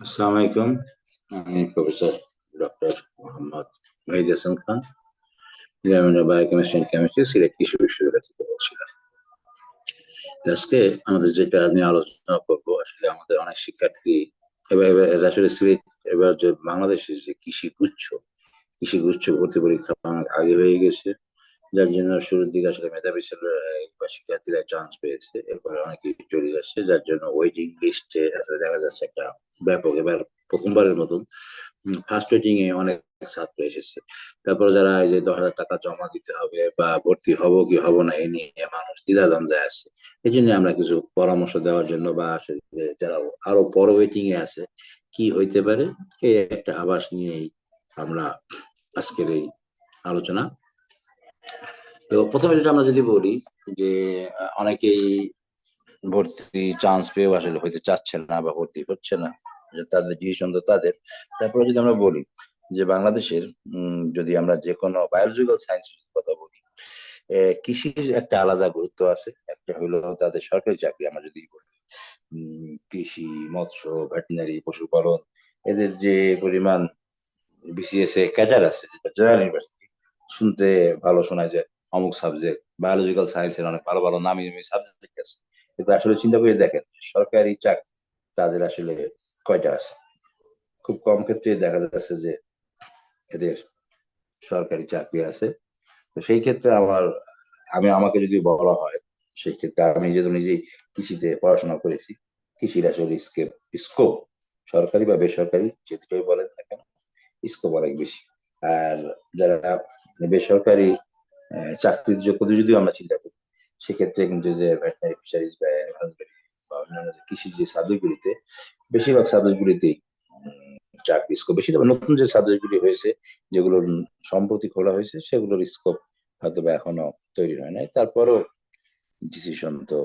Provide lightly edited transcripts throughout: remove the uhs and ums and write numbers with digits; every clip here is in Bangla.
আসসালামু আলাইকুম। আমি professor doctor Mohammad Mehedi Hasan Khan, biochemistry and chemistry, Sylhet কৃষি বিশ্ববিদ্যালয় থেকে বলছিলাম। তো আজকে আমাদের যেটা নিয়ে আলোচনা করবো, আসলে আমাদের অনেক শিক্ষার্থী এবার আসলে সিলেট, এবার যে বাংলাদেশের যে কৃষি গুচ্ছ ভর্তি পরীক্ষা অনেক আগে হয়ে গেছে, যার জন্য শুরুর দিকে আসলে মেধাবী ছেলেরা বা শিক্ষার্থীরা চান্স পেয়েছে, এরপরে অনেকেই চলে যাচ্ছে, যার জন্য ওয়েটিং লিস্টে আসলে দেখা যাচ্ছে একটা ব্যাপক, এবার প্রথমবারের মতন ফার্স্ট ওয়েটিং এ অনেক ছাত্র এসেছে। তারপরে যারা এই যে 10,000 টাকা জমা দিতে হবে বা ভর্তি হব কি হব না এ নিয়ে মানুষ দ্বিধাদ্বন্দ্বে আছে। এই জন্য আমরা কিছু পরামর্শ দেওয়ার জন্য বা আসলে যারা আরো বড় ওয়েটিং এ আছে কি হইতে পারে, এই একটা আভাস নিয়েই আমরা আজকের এই আলোচনা। তো প্রথমে যেটা আমরা যদি বলি যে অনেকেই ভর্তি চান্স পেয়েও আসলে হইতে চাচ্ছে না বা ভর্তি হচ্ছে না, যে তাদের ডিসিশন তো তাদের। তারপরে যদি আমরা বলি যে বাংলাদেশের যদি আমরা যে কোনো বায়োলজিক্যাল সায়েন্স কথা বলি, কৃষির একটা আলাদা গুরুত্ব আছে। একটা হলো তাদের সরকারি চাকরি, আমরা যদি বলি কৃষি, মৎস্য, ভেটেরিনারি, পশুপালন, এদের যে পরিমাণ বিসিএস এ ক্যাডার আছে, যেটা জেনারেল ইউনিভার্সিটি, শুনতে ভালো শোনায় যে অমুক সাবজেক্ট বায়োলজিক্যাল সায়েন্সের অনেক ভালো ভালো নামি দামি সাবজেক্ট আছে, কিন্তু আসলে চিন্তা করে দেখেন সরকারি চাকরি তাদের আসলে কয়টা আছে? খুব কম ক্ষেত্রে দেখা যাচ্ছে যে এদের সরকারি চাকরি আছে। তো সেই ক্ষেত্রে আমাকে যদি বলা হয়, সেই ক্ষেত্রে আমি যেহেতু নিজেই কৃষিতে পড়াশোনা করেছি, কৃষির আসলে স্কোপ সরকারি বা বেসরকারি যে দুটোই বলেন না কেন, স্কোপ অনেক বেশি। আর যারা বেসরকারি চাকরির যোগ্যতা যদি আমরা চিন্তা করি, সেক্ষেত্রে কিন্তু যে ভেটেনারি, ফিশারিজ বা হাজবেন্ডারি বা অন্যান্য যে কৃষি যে সাবজেক্টগুলিতে, বেশিরভাগ সাবজেক্টগুলিতেই চাকরি স্কোপ বেশি। তবে নতুন যে সাবজেক্টগুলি হয়েছে, যেগুলোর সম্প্রতি খোলা হয়েছে, সেগুলোর স্কোপ হয়তো বা এখনো তৈরি হয় নাই। তারপরও ডিসিশন তো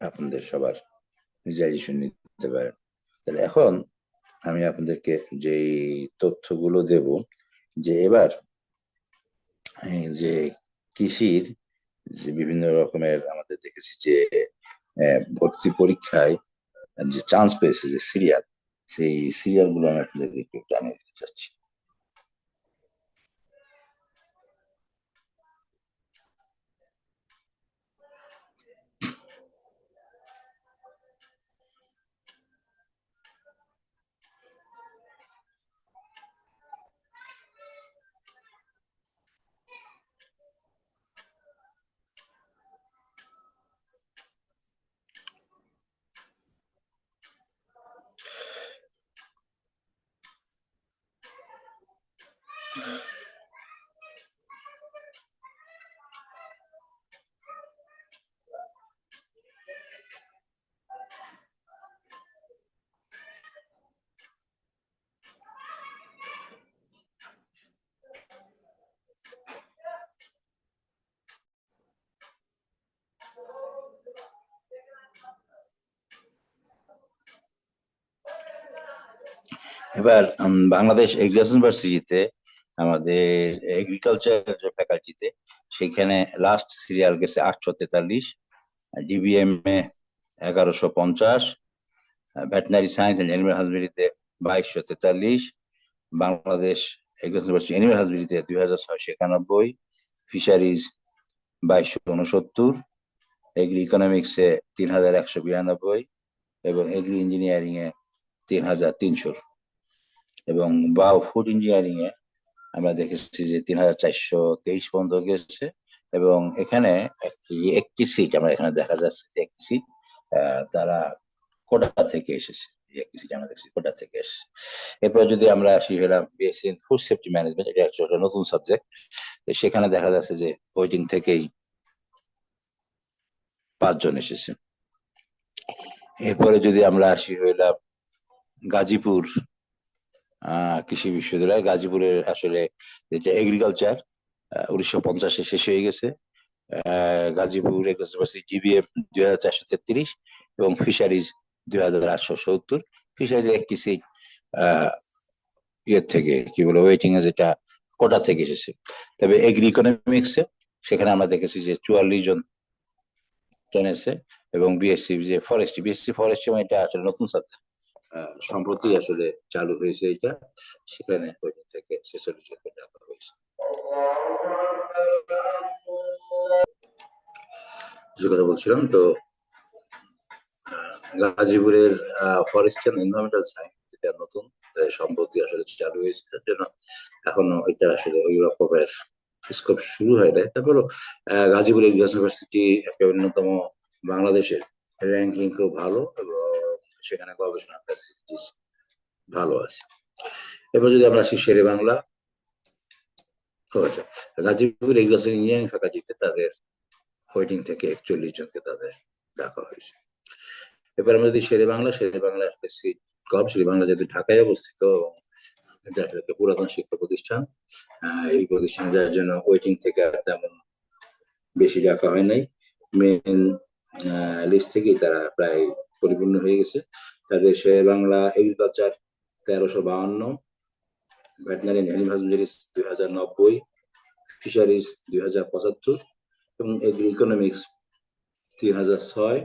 আপনাদের সবার নিজে ডিসিশন নিতে পারেন। তাহলে এখন আমি আপনাদেরকে যেই তথ্যগুলো দেব, যে এবার যে কৃষির যে বিভিন্ন রকমের আমাদের দেখেছি যে ভর্তি পরীক্ষায় যে চান্স পেয়েছে যে সিরিয়াল, সেই সিরিয়াল গুলো আমি আপনাদেরকে একটু জানিয়ে দিতে চাচ্ছি। এবার বাংলাদেশ এগ্রিকালচার ইউনিভার্সিটিতে আমাদের এগ্রিকালচার যে ফ্যাকাল্টিতে, সেখানে লাস্ট সিরিয়াল গেছে 843, ডিবিএম এ 1150, ভেটেনারি সায়েন্স এন্ড অ্যানিমাল হাজবেন্ডারিতে 2243, বাংলাদেশ এগ্রিকালচার ইউনিভার্সিটি অ্যানিমাল হাজবেন্ডারিতে 2691, ফিশারিজ 2269, এগ্রি ইকোনমিক্সে 3192, এবং এগ্রি ইঞ্জিনিয়ারিং এ 3300, এবং বায়ো ফুড ইঞ্জিনিয়ারিং এ আমরা দেখেছি যে 3423 পর্যন্ত গেছে। এবং এখানে একটি সিট আমরা এখানে দেখা যাচ্ছে যে একটি সিট তারা কোটা থেকে এসেছে। একটি সিট আমরা দেখছি কোটা থেকে এসেছে। এরপর যদি আমরা আসি, হলাম BSc in food safety management, এটা একটা নতুন সাবজেক্ট। সেখানে দেখা যাচ্ছে যে ওয়েটিং থেকেই 5 জন এসেছে। এরপরে যদি আমরা আসি, হইলাম গাজীপুর কৃষি বিশ্ববিদ্যালয়, গাজীপুরের আসলে যেটা এগ্রিকালচার 1950-এ শেষ হয়ে গেছে। গাজীপুর এগ্রিকালচার জিবিএম 2433, এবং ফিশারিজ 2870। ফিশারিজ একটি সিট ইয়ের থেকে কি বলে ওয়েটিং এ, যেটা কোটা থেকে এসেছে। তবে এগ্রি ইকোনমিক্সে সেখানে আমরা দেখেছি যে 44 জন এসে, এবং বিএসসি যে বিএসসি ফরেস্ট্রি, মানে এটা আসলে নতুন সাবজেক্ট, সম্প্রতি আসলে চালু হয়েছে এটা, সেখানে ওইদিন থেকে 46 জনকে ডাকা হয়েছে। যে কথা বলছিলাম, তো গাজীপুরের ফরেস্ট অ্যান্ড এনভায়রনমেন্টাল সায়েন্স যেটা নতুন সম্প্রতি আসলে চালু হয়েছে, তার জন্য এখনো এটা আসলে ওই রকমের স্কোপ শুরু হয় নাই। তারপরও গাজীপুর ইউনিভার্সিটি একটা অন্যতম বাংলাদেশের র্যাঙ্কিং খুব ভালো, এবং সেখানে গবেষণা ফ্যাসিলিটিস ভালো আছে। এবার যদি আমরা আসি শেরে বাংলা, আচ্ছা, গাজীপুর এগ্রিকালচার ইঞ্জিনিয়ারিং ফ্যাকাল্টিতে তাদের ওয়েটিং থেকে 41 জনকে তাদের ডাকা হয়েছে। এবার আমরা যদি শেরে বাংলা আসলে সিট কম। শেরে বাংলা যেহেতু ঢাকায় অবস্থিত, এটা আসলে একটা পুরাতন শিক্ষা প্রতিষ্ঠান, এই প্রতিষ্ঠানে যাওয়ার জন্য ওয়েটিং থেকে আর তেমন বেশি ডাকা হয় নাই। মেন লিস্ট থেকেই তারা প্রায় পরিপূর্ণ হয়ে গেছে। তাদের Sher-e Bangla agriculture 1352, veterinary animal husbandries 2090, fisheries 2075 এবং এগ্রি ইকোনমিক্স 3006।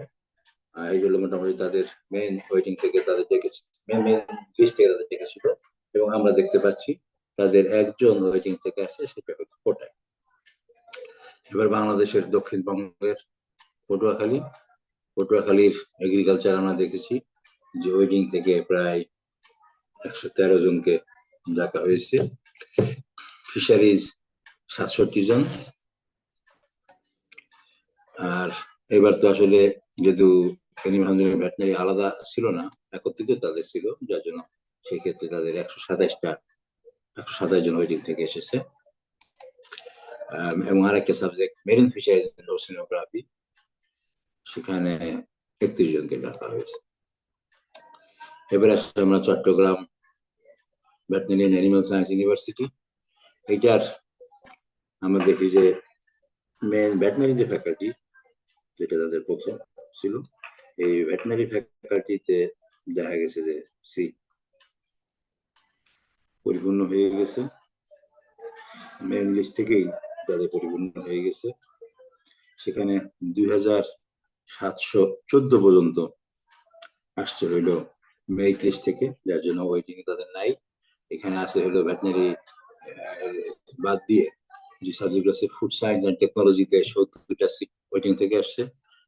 এই হলো মোটামুটি তাদের মেন ওয়েটিং থেকে তাদের ডেকেছে, মেন লিস্ট থেকে তাদের ডেকেছিল। এবং আমরা দেখতে পাচ্ছি তাদের একজন ওয়েটিং থেকে আসছে, সেটা হচ্ছে কোটায়। এবার বাংলাদেশের দক্ষিণবঙ্গের পটুয়াখালীর এগ্রিকালচার আমরা দেখেছি যে ওয়েটিং থেকে প্রায় 113 জনকে ডাকা হয়েছে। ফিশারিজ 67 জন। আর এবার তো আসলে যেহেতু ভেটেনারি আলাদা ছিল না, একত্রিত তাদের ছিল, যার জন্য সেই ক্ষেত্রে তাদের 127 জন ওয়েটিং থেকে এসেছে। এবং আরেকটা subject marine fisheries and oceanography, সেখানে 31 জনকে ডাকা হয়েছে। এবার আসলে আমরা Chittagong veterinary animal science university, এটার আমরা দেখি যে মেন ভেটেনারি যে ফ্যাকাল্টি, যেটা তাদের প্রথম ছিল, এই ভেটেনারি ফ্যাকাল্টিতে দেখা গেছে যে সিট পরিপূর্ণ হয়ে গেছে। মেন লিস্ট থেকেই তাদের পরিপূর্ণ হয়ে গেছে। সেখানে 2714 পর্যন্ত আসছে হইলো মেরিট লিস্ট থেকে, যার জন্য ওয়েটিং তাদের নাই। এখানে আছে হলো ভেটেনারি বাদ দিয়ে যে সাবজেক্ট আছে ফুড সায়েন্স এন্ড টেকনোলজিতে 70টা সিট ওয়েটিং থেকে আসছে,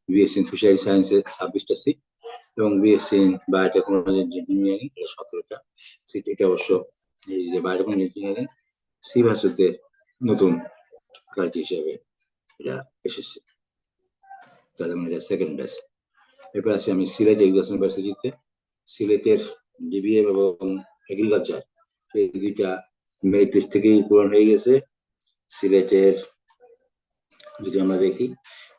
বিএসসি ইন ফিশারি সায়েন্সে 26টা সিট, এবং বিএসসি ইন বায়োটেকনোলজি ইঞ্জিনিয়ারিং 17টা সিট। এটা অবশ্য এই যে বায়োটেকনোলজি ইঞ্জিনিয়ারিং সি ভার্সিটিতে নতুন ফ্যাকাল্টি হিসেবে এটা এসেছে, তাদের মানে এটা সেকেন্ড ব্যাচ। এরপর আসি আমি সিলেট এগ্রিকালচার ইউনিভার্সিটিতে। সিলেটের ডিবিএম এবং এগ্রিকালচার এই দুইটা মেরিট লিস্ট থেকেই পূরণ হয়ে গেছে। সিলেটের যদি আমরা দেখি,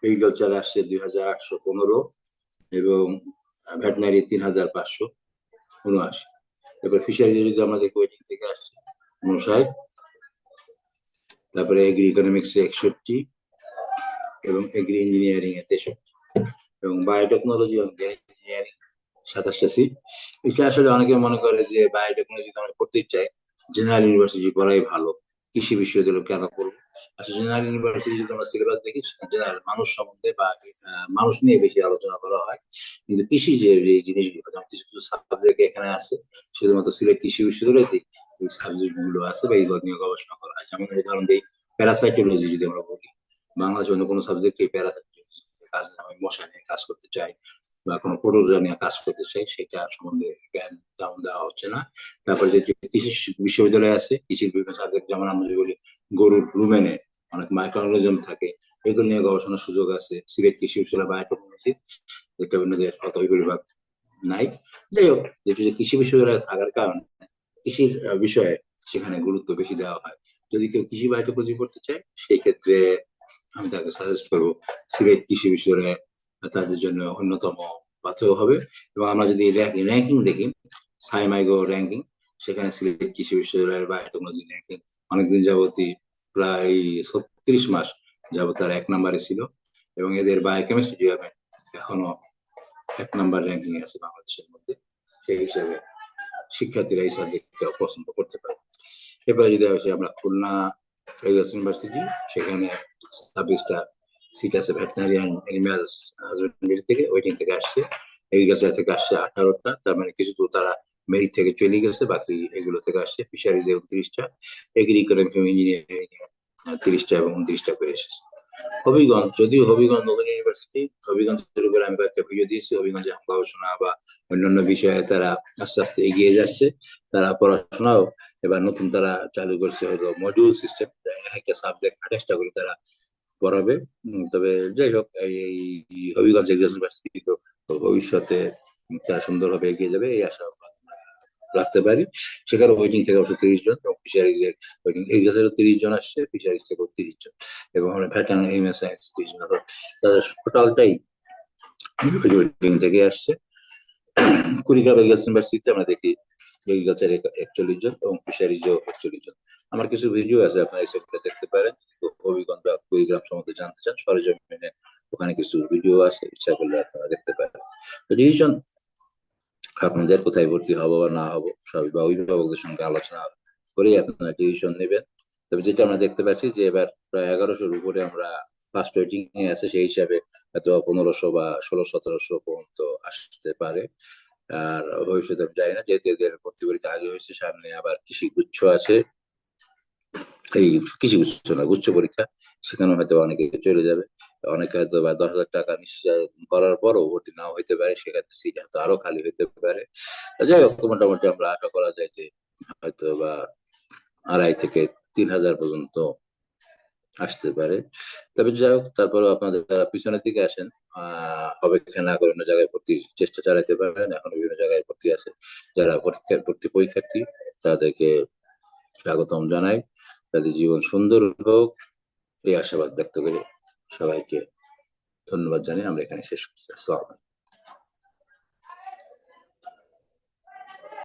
এগ্রিকালচার আসছে 2815 এবং ভেটেনারি 3579। এরপর ফিশারি যদি আমরা দেখি, ওয়েটিং থেকে আসছে 59। তারপরে এগ্রি ইকোনমিক্স 61 এবং এগ্রি ইঞ্জিনিয়ারিং 63 এবং বায়োটেকনোলজি এবং ইঞ্জিনিয়ারিং 27টা সিট। এটা আসলে অনেকে মনে করে যে বায়োটেকনোলজি আমরা পড়তে চাই, জেনারেল ইউনিভার্সিটি পড়াই ভালো, কৃষি বিশ্ববিদ্যালয় কেন করবো? আসলে জেনারেল ইউনিভার্সিটি যদি আমরা সিলেবাস দেখি, জেনারেল মানুষ সম্বন্ধে বা মানুষ নিয়ে বেশি আলোচনা করা হয়। কিন্তু কৃষি যে জিনিসগুলো, যেমন কিছু কিছু সাবজেক্ট এখানে আছে, শুধুমাত্র সিলেট কৃষি বিশ্ববিদ্যালয়তে এই সাবজেক্ট গুলো আছে বা এইগুলো নিয়ে গবেষণা করা হয়। যেমন উদাহরণ দিই, প্যারাসাইটোলজি যদি আমরা বলি, বাংলাদেশ অন্য কোনো সাবজেক্টে প্যারাসাইটোলজি কাজ না, আমি মশা নিয়ে কাজ করতে চাই বা কোনো প্রোটোজোয়া নিয়ে কাজ করতে চাই, সেটা সম্বন্ধে জ্ঞান তেমন দেওয়া হচ্ছে না। তারপরে যে কৃষি বিশ্ববিদ্যালয় আছে, কৃষির বিভিন্ন সাবজেক্ট, যেমন আমরা যদি বলি গরুর রুমেনে অনেক মাইক্রোঅর্গানিজম থাকে, এগুলো নিয়ে গবেষণার সুযোগ আছে সিলেট কৃষি বিশ্ববিদ্যালয় বায়োটেকনোলজি, যেটা অন্যদের অত বিভাগ নাই। যাই হোক, যেহেতু যে কৃষি বিশ্ববিদ্যালয় থাকার কারণে কৃষির বিষয়ে সেখানে গুরুত্ব বেশি দেওয়া হয়। যদি কেউ কৃষি বায়োটেকনোলজি করতে চায়, সেই ক্ষেত্রে আমি তাকে সাজেস্ট করবো সিলেট কৃষি বিশ্ববিদ্যালয় তাদের জন্য অন্যতম পাথেয় হবে। এবং আমরা যদি র্যাঙ্কিং দেখি, সাইমাইগো র্যাঙ্কিং, সেখানে সিলেট কৃষি বিশ্ববিদ্যালয়ের বায়োটেকনোলজি র্যাঙ্কিং অনেকদিন যাবতই প্রায় 36 মাস যাবত তার 1 নম্বরে ছিল, এবং এদের বায়োকেমিস্ট্রি ডিপার্টমেন্ট এখনো 1 নম্বর র্যাঙ্কিং আছে বাংলাদেশের মধ্যে। সেই হিসাবে শিক্ষার্থীরা এই সাবজেক্টটা পছন্দ করতে পারে। এবার যদি আসি আমরা খুলনা ইউনিভার্সিটি, সেখানে 26টা সিট আছে ভেটেনারি অ্যানিমাল হাজবেন্ডারি থেকে, ওয়েটিং থেকে আসছে এগ্রিকালচার থেকে আসছে 18টা, তার মানে কিছু তো তারা মেরিট থেকে চলে গেছে, বাকি এগুলো থেকে আসছে। ফিশারিজ 29টা, এগ্রি ইকোনমিক ইঞ্জিনিয়ারিং 30টা এবং 29টা করে এসেছে। হবিগঞ্জ, যদিও হবিগঞ্জ নতুন ইউনিভার্সিটি, হবিগঞ্জের উপরে আমি কয়েকটা ভিডিও দিয়েছি। হবিগঞ্জে গবেষণা বা অন্যান্য বিষয়ে তারা আস্তে আস্তে এগিয়ে যাচ্ছে। তারা পড়াশোনাও এবার নতুন তারা চালু করছে হলো মডিউল সিস্টেম, একটা সাবজেক্ট 28টা করে তারা পড়াবে। তবে যাই হোক, এই হবিগঞ্জ ইউনিভার্সিটি তো ভবিষ্যতে তারা সুন্দরভাবে এগিয়ে যাবে এই আশা রাখতে পারি। সেখানে ওয়েটিং থেকে অবশ্য 30 জন, এবং ফিশারিজ এর ওয়েটিং এগ্রিকালচার 30 জন আসছে, ফিশারিজ থেকে 30 জন, এবং আমরা ভ্যাটান এম এস সায়েন্স 30 জন, তাদের টোটালটাই ওয়েটিং থেকে আসছে। কুড়িগ্রাম এগ্রিকালচার ইউনিভার্সিটিতে আমরা দেখি এগ্রিকালচার 41 জন এবং ফিশারিজও 41 জন। আমার কিছু ভিডিও আছে, আপনারা এই সেগুলো দেখতে পারেন। তো হবিগঞ্জ বা কুড়িগ্রাম সম্বন্ধে জানতে চান, সরেজমিনে ওখানে কিছু ভিডিও আছে, ইচ্ছা করলে আপনারা দেখতে পারেন। তো ডিসিশন আপনাদের কোথায় ভর্তি হবো বা না হবো সব বা অভিভাবকদের সঙ্গে আলোচনা করে আপনারা ডিসিশন নেবেন। তবে যেটা আমরা দেখতে পাচ্ছি যে এবার প্রায় 1100-র উপরে আমরা ফার্স্ট ওয়েটিং এ আছে, সেই হিসাবে হয়তো 1500 বা 1600-1700 পর্যন্ত আসতে পারে। আর ভবিষ্যতে আমি জানি না, যেহেতু এদের ভর্তি পরীক্ষা আগে হয়েছে, সামনে আবার কৃষি গুচ্ছ আছে, এই কৃষি গুচ্ছ না গুচ্ছ পরীক্ষা, সেখানে হয়তো অনেকে চলে যাবে। অনেকে হয়তো বা 10,000 টাকা নিশ্চয় করার পরও ভর্তি নাও হইতে পারে, সেক্ষেত্রে সিট হয়তো আরো খালি হইতে পারে। যাই হোক, মোটামুটি আমরা আশা করা যায় যে হয়তো বা 2,500 থেকে 3,000 পর্যন্ত আসতে পারে। তবে যাই হোক, তারপরেও আপনাদের যারা পিছনের দিকে আসেন, হবে না করে অন্য জায়গায় ভর্তির চেষ্টা চালাতে পারেন, এখন বিভিন্ন জায়গায় ভর্তি আছে। যারা ভর্তি পরীক্ষার্থী, তাদেরকে স্বাগতম জানাই। তাদের জীবন সুন্দর হোক এই আশাবাদ ব্যক্ত করে সবাইকে ধন্যবাদ জানিয়ে আমরা এখানে শেষ করছি। আসসালাম।